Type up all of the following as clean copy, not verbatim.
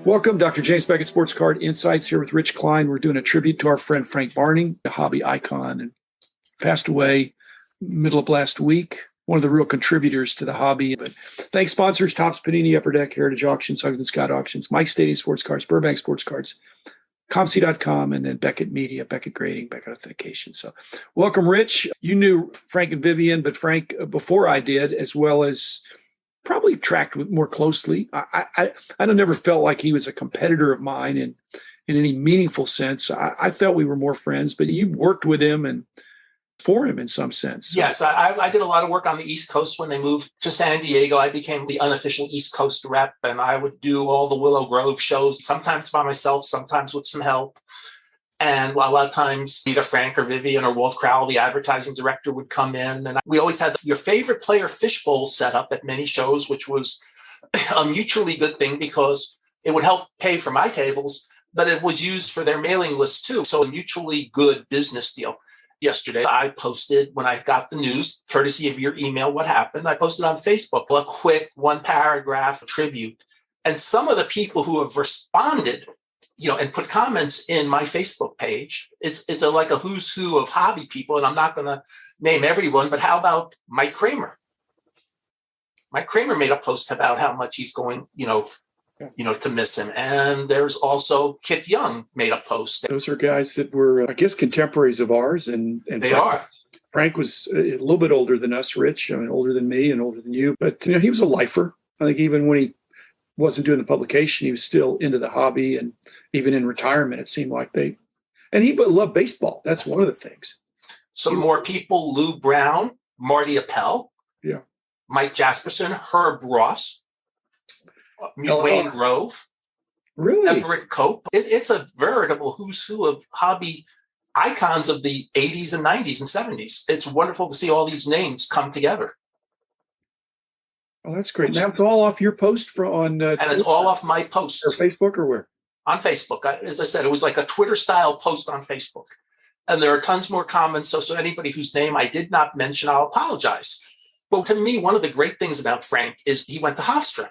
Welcome, Dr. James Beckett, Sports Card Insights here with Rich Klein. We're doing a tribute to our friend Frank Barning, a hobby icon, and passed away middle of last week. One of the real contributors to the hobby. But thanks, sponsors, Topps, Panini, Upper Deck, Heritage Auctions, Huggins Scott Auctions, Mike Stadium Sports Cards, Burbank Sports Cards, ComC.com, and then Beckett Media, Beckett Grading, Beckett Authentication. So welcome, Rich. You knew Frank and Vivian, but Frank, before I did, as well as probably tracked with more closely. I never felt like he was a competitor of mine in any meaningful sense. I felt we were more friends, but you worked with him and for him in some sense. Yes, I did a lot of work on the East Coast when they moved to San Diego. I became the unofficial East Coast rep, and I would do all the Willow Grove shows, sometimes by myself, sometimes with some help. And a lot of times, either Frank or Vivian or Walt Crowell, the advertising director, would come in. And we always had your favorite player fishbowl set up at many shows, which was a mutually good thing because it would help pay for my tables, but it was used for their mailing list too. So a mutually good business deal. Yesterday, I posted, when I got the news, courtesy of your email, what happened. I posted on Facebook a quick one-paragraph tribute. And some of the people who have responded, and put comments in my Facebook page, it's like a who's who of hobby people. And I'm not going to name everyone, but how about Mike Kramer? Mike Kramer made a post about how much he's going, to miss him. And there's also Kip Young made a post. Those are guys that were, I guess, contemporaries of ours. And they are. Frank was a little bit older than us, Rich. I mean, older than me and older than you. But, he was a lifer. I think even when he wasn't doing the publication, he was still into the hobby. And even in retirement, it seemed like and he loved baseball. That's one of the things. Some more people: Lou Brown, Marty Appel, Mike Jasperson, Herb Ross, Wayne Grove, really, Everett Cope. It's a veritable who's who of hobby icons of the 80s and 90s and 70s. It's wonderful to see all these names come together. Oh, that's great. Now it's all off your post and it's all off my post. Or Facebook or where? On Facebook. As I said, it was like a Twitter-style post on Facebook. And there are tons more comments. So anybody whose name I did not mention, I'll apologize. But to me, one of the great things about Frank is he went to Hofstra.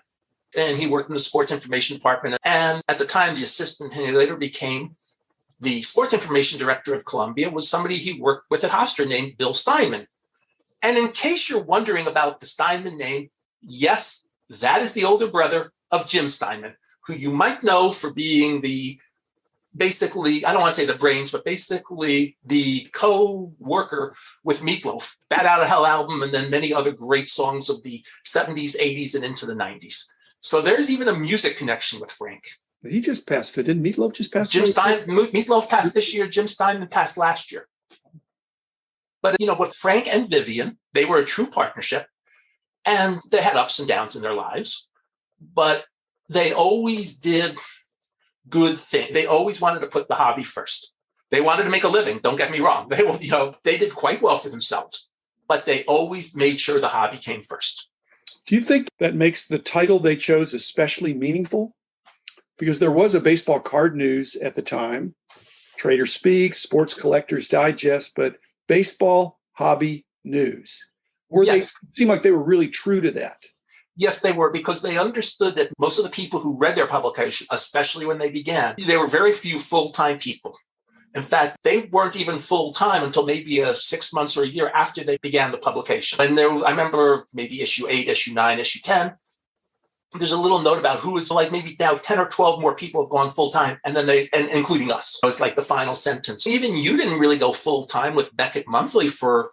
And he worked in the sports information department. And at the time, the assistant, and he later became the sports information director of Columbia, was somebody he worked with at Hofstra named Bill Steinman. And in case you're wondering about the Steinman name, yes, that is the older brother of Jim Steinman, who you might know for being basically, I don't want to say the brains, but basically the co-worker with Meatloaf, Bat Out of Hell album, and then many other great songs of the 70s, 80s, and into the 90s. So there's even a music connection with Frank. He just passed it. Didn't Meatloaf just pass? Meatloaf passed this year. Jim Steinman passed last year. But, with Frank and Vivian, they were a true partnership. And they had ups and downs in their lives, but they always did good things. They always wanted to put the hobby first. They wanted to make a living. Don't get me wrong. They did quite well for themselves, but they always made sure the hobby came first. Do you think that makes the title they chose especially meaningful? Because there was a baseball card news at the time, Trader Speaks, Sports Collectors Digest, but baseball hobby news. They seemed like they were really true to that. Yes, they were, because they understood that most of the people who read their publication, especially when they began, there were very few full-time people. In fact, they weren't even full-time until maybe 6 months or a year after they began the publication. And I remember maybe issue 8, issue 9, issue 10. There's a little note about who is like maybe now 10 or 12 more people have gone full-time, and then including us. It was like the final sentence. Even you didn't really go full-time with Beckett Monthly for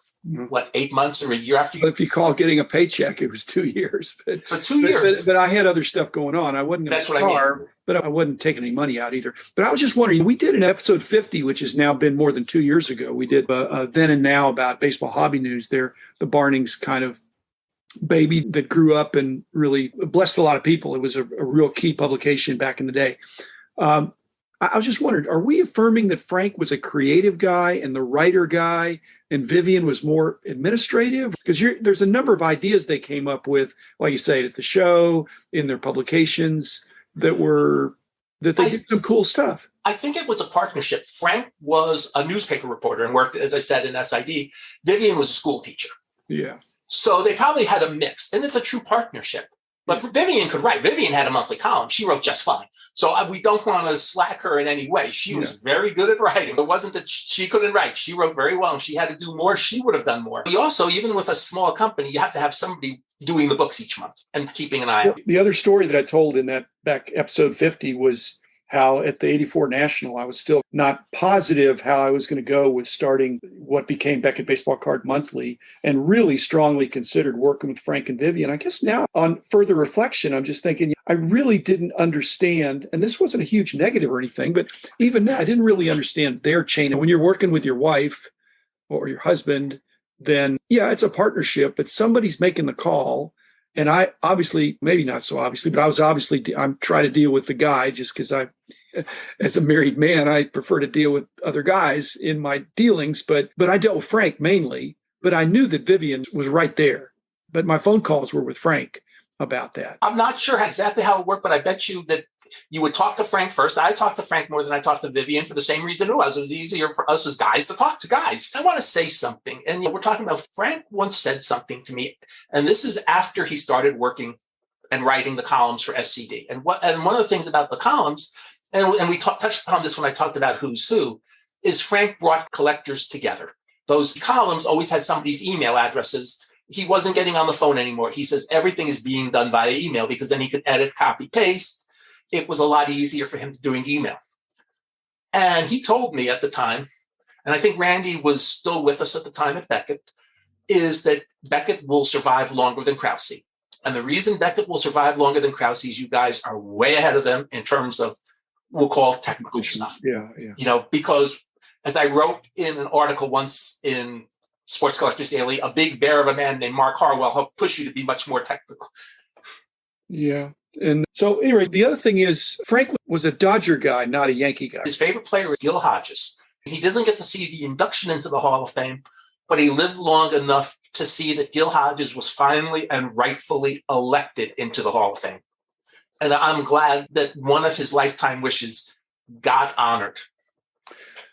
8 months or a year after? If you call getting a paycheck, it was 2 years. So 2 years. But I had other stuff going on. I wasn't That's what I mean. But I wasn't taking any money out either. But I was just wondering, we did an episode 50, which has now been more than 2 years ago. We did Then and Now about baseball hobby news. They're the Barnings kind of baby that grew up and really blessed a lot of people. It was a real key publication back in the day. I was just wondering, are we affirming that Frank was a creative guy and the writer guy and Vivian was more administrative? Because there's a number of ideas they came up with, like you say, at the show, in their publications, that they did some cool stuff. I think it was a partnership. Frank was a newspaper reporter and worked, as I said, in SID. Vivian was a school teacher. Yeah. So they probably had a mix, and it's a true partnership. But Vivian could write. Vivian had a monthly column. She wrote just fine. So we don't want to slack her in any way. She was very good at writing. It wasn't that she couldn't write. She wrote very well. If she had to do more, she would have done more. You also, even with a small company, you have to have somebody doing the books each month and keeping an eye out. The other story that I told in that back episode 50 was how at the 84 National, I was still not positive how I was going to go with starting what became Beckett Baseball Card Monthly, and really strongly considered working with Frank and Vivian. I guess now on further reflection, I'm just thinking I really didn't understand, and this wasn't a huge negative or anything, but even now I didn't really understand their chain. And when you're working with your wife or your husband, then yeah, it's a partnership, but somebody's making the call. And I obviously, maybe not so obviously, but I'm trying to deal with the guy just because as a married man, I prefer to deal with other guys in my dealings. But I dealt with Frank mainly, but I knew that Vivian was right there. But my phone calls were with Frank about that. I'm not sure exactly how it worked, but I bet you that you would talk to Frank first. I talked to Frank more than I talked to Vivian for the same reason it was. It was easier for us as guys to talk to guys. I want to say something. And we're talking about Frank once said something to me, and this is after he started working and writing the columns for SCD. And one of the things about the columns, and we touched on this when I talked about Who's Who, is Frank brought collectors together. Those columns always had somebody's email addresses. He wasn't getting on the phone anymore. He says everything is being done via email because then he could edit, copy, paste. It was a lot easier for him doing email. And he told me at the time, and I think Randy was still with us at the time at Beckett, is that Beckett will survive longer than Krause. And the reason Beckett will survive longer than Krause is you guys are way ahead of them in terms of, we'll call technical stuff. Yeah. Because as I wrote in an article once in Sports Collectors Daily, a big bear of a man named Mark Harwell helped push you to be much more technical. Yeah. And so anyway, the other thing is Frank was a Dodger guy, not a Yankee guy. His favorite player was Gil Hodges. He didn't get to see the induction into the Hall of Fame, but he lived long enough to see that Gil Hodges was finally and rightfully elected into the Hall of Fame. And I'm glad that one of his lifetime wishes got honored.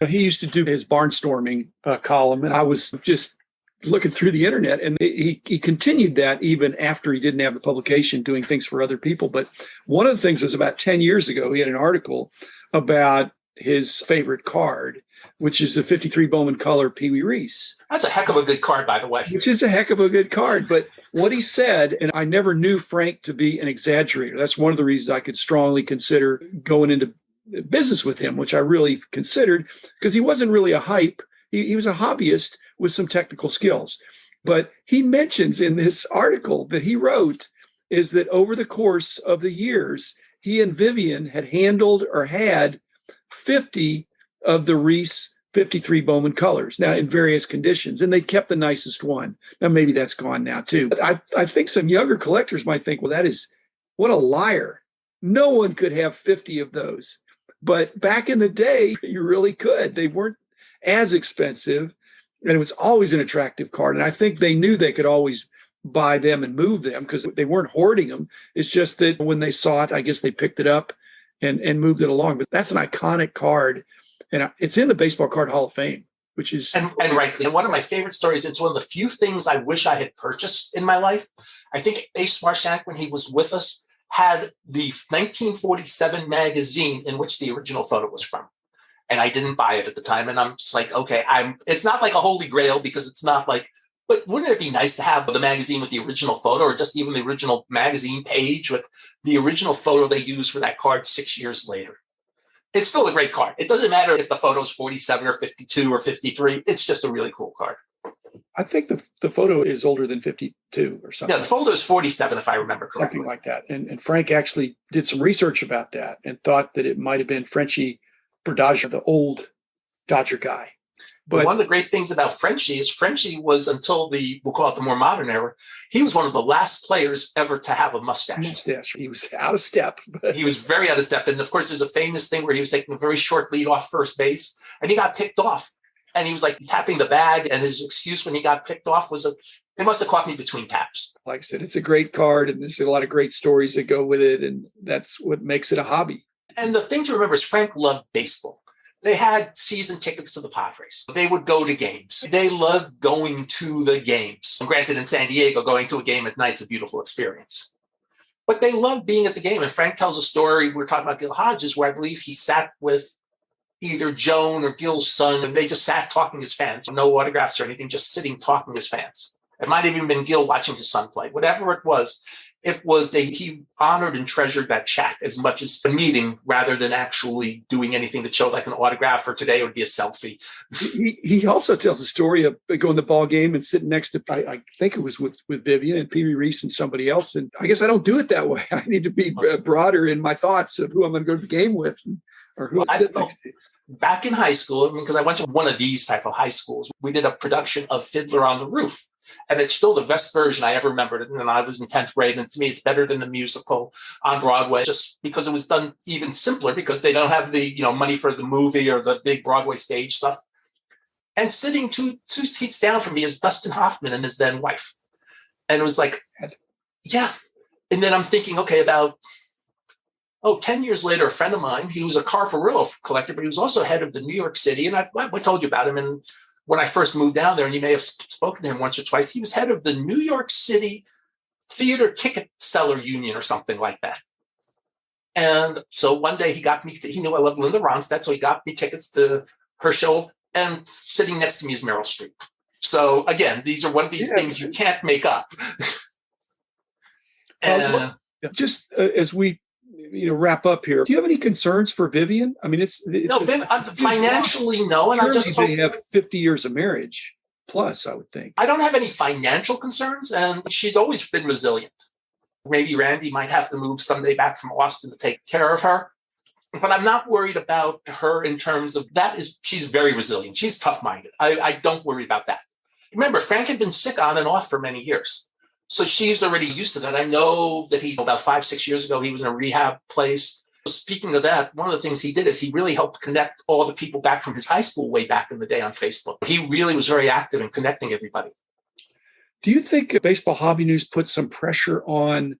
He used to do his barnstorming column, and I was just looking through the internet, and he continued that even after he didn't have the publication, doing things for other people. But one of the things was about 10 years ago, he had an article about his favorite card, which is the 53 Bowman Color Pee Wee Reese. That's a heck of a good card, by the way. Which is a heck of a good card. But what he said, and I never knew Frank to be an exaggerator. That's one of the reasons I could strongly consider going into business with him, which I really considered, because he wasn't really a hype. He was a hobbyist with some technical skills. But he mentions in this article that he wrote is that over the course of the years, he and Vivian had handled or had 50 of the Reese 53 Bowman colors, now in various conditions, and they kept the nicest one. Now, maybe that's gone now too. But I think some younger collectors might think, well, what a liar. No one could have 50 of those. But back in the day, you really could. They weren't as expensive, and it was always an attractive card. And I think they knew they could always buy them and move them because they weren't hoarding them. It's just that when they saw it, I guess they picked it up and moved it along. But that's an iconic card, and it's in the Baseball Card Hall of Fame, which is... And rightly. And one of my favorite stories, it's one of the few things I wish I had purchased in my life. I think Ace Marshank, when he was with us, had the 1947 magazine in which the original photo was from. And I didn't buy it at the time. And I'm just like, okay, it's not like a holy grail because it's not like, but wouldn't it be nice to have the magazine with the original photo, or just even the original magazine page with the original photo they used for that card 6 years later? It's still a great card. It doesn't matter if the photo is 47 or 52 or 53. It's just a really cool card. I think the photo is older than 52 or something. Yeah, the photo is 47, if I remember correctly. Something like that. And Frank actually did some research about that and thought that it might have been Frenchie Berdager, the old Dodger guy. But one of the great things about Frenchie is Frenchie was, until we'll call it the more modern era, he was one of the last players ever to have a mustache. He was out of step. He was very out of step. And of course, there's a famous thing where he was taking a very short lead off first base, and he got picked off. And he was like tapping the bag, and his excuse when he got picked off was, they must have caught me between taps. Like I said, it's a great card, and there's a lot of great stories that go with it, and that's what makes it a hobby. And the thing to remember is Frank loved baseball. They had season tickets to the Padres. They would go to games. They loved going to the games. And granted, in San Diego, going to a game at night is a beautiful experience. But they loved being at the game. And Frank tells a story, we're talking about Gil Hodges, where I believe he sat with either Joan or Gil's son, and they just sat talking as fans. No autographs or anything, just sitting talking as fans. It might have even been Gil watching his son play. Whatever it was he honored and treasured that chat as much as a meeting rather than actually doing anything that showed like an autograph, or today it would be a selfie. He also tells a story of going to the ball game and sitting next to, I think it was with Vivian and Pee Wee Reese and somebody else. And I guess I don't do it that way. I need to be broader in my thoughts of who I'm going to go to the game with or who I'm sitting next to. Back in high school, because I went to one of these type of high schools, we did a production of Fiddler on the Roof. And it's still the best version I ever remembered. And I was in 10th grade. And to me, it's better than the musical on Broadway, just because it was done even simpler, because they don't have the money for the movie or the big Broadway stage stuff. And sitting two seats down from me is Dustin Hoffman and his then wife. And it was like, yeah. And then I'm thinking, okay, about 10 years later, a friend of mine, he was a Carfarillo collector, but he was also head of the New York City. And I told you about him. And when I first moved down there, and you may have spoken to him once or twice, he was head of the New York City Theater Ticket Seller Union or something like that. And so one day he knew I loved Linda Ronstadt, so he got me tickets to her show, and sitting next to me is Meryl Streep. So again, these are one of these things you can't make up. Just as we wrap up here, do you have any concerns for Vivian? I mean, financially, no. And I just hope they have 50 years of marriage plus, I would think. I don't have any financial concerns, and she's always been resilient. Maybe Randy might have to move someday back from Austin to take care of her, but I'm not worried about her in terms of that. She's very resilient. She's tough-minded. I don't worry about that. Remember, Frank had been sick on and off for many years. So she's already used to that. I know that about 5-6 years ago, he was in a rehab place. Speaking of that, one of the things he did is he really helped connect all the people back from his high school way back in the day on Facebook. He really was very active in connecting everybody. Do you think Baseball Hobby News put some pressure on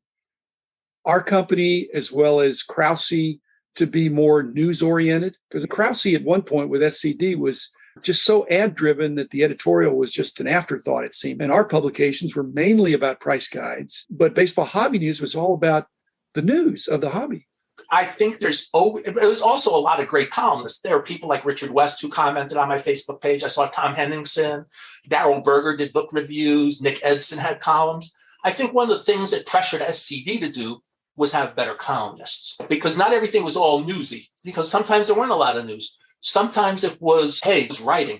our company as well as Krause to be more news-oriented? Because Krause at one point with SCD was just so ad-driven that the editorial was just an afterthought, it seemed. And our publications were mainly about price guides, but Baseball Hobby News was all about the news of the hobby. I think it was also a lot of great columnists. There are people like Richard West who commented on my Facebook page. I saw Tom Henningsen, Darryl Berger did book reviews, Nick Edson had columns. I think one of the things that pressured SCD to do was have better columnists, because not everything was all newsy, because sometimes there weren't a lot of news. Sometimes it was, hey, it's writing.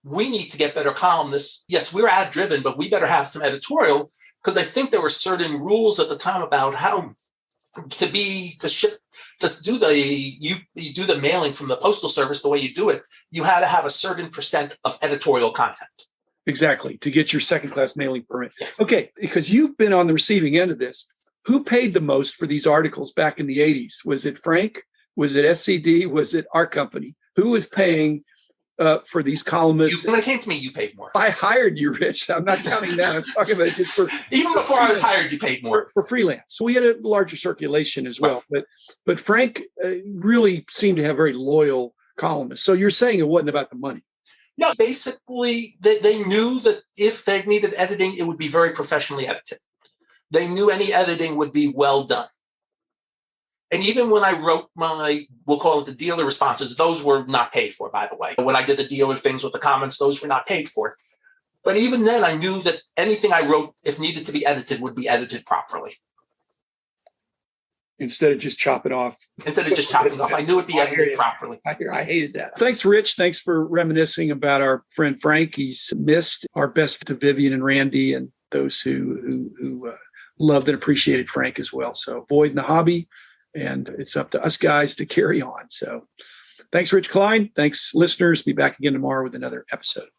We need to get better columnists. Yes, we're ad-driven, but we better have some editorial, because I think there were certain rules at the time about how to ship, just do the mailing from the postal service the way you do it. You had to have a certain percent of editorial content. Exactly, to get your second-class mailing permit. Yes. Okay, because you've been on the receiving end of this. Who paid the most for these articles back in the 80s? Was it Frank? Was it SCD? Was it our company? Who was paying for these columnists? When it came to me, you paid more. I hired you, Rich. I'm not counting that. I'm talking about just for even before I was hired, you paid more for freelance. So we had a larger circulation as well. Right. But Frank really seemed to have very loyal columnists. So you're saying it wasn't about the money? No, basically they knew that if they needed editing, it would be very professionally edited. They knew any editing would be well done. And even when I wrote we'll call it the dealer responses, those were not paid for, by the way. When I did the dealer things with the comments, those were not paid for. But even then, I knew that anything I wrote, if needed to be edited, would be edited properly. Instead of just chopping off. I knew it'd be edited properly. I hated that. Thanks, Rich. Thanks for reminiscing about our friend Frank. He's missed. Our best to Vivian and Randy and those who loved and appreciated Frank as well. So void in the hobby. And it's up to us guys to carry on. So thanks, Rich Klein. Thanks, listeners. Be back again tomorrow with another episode.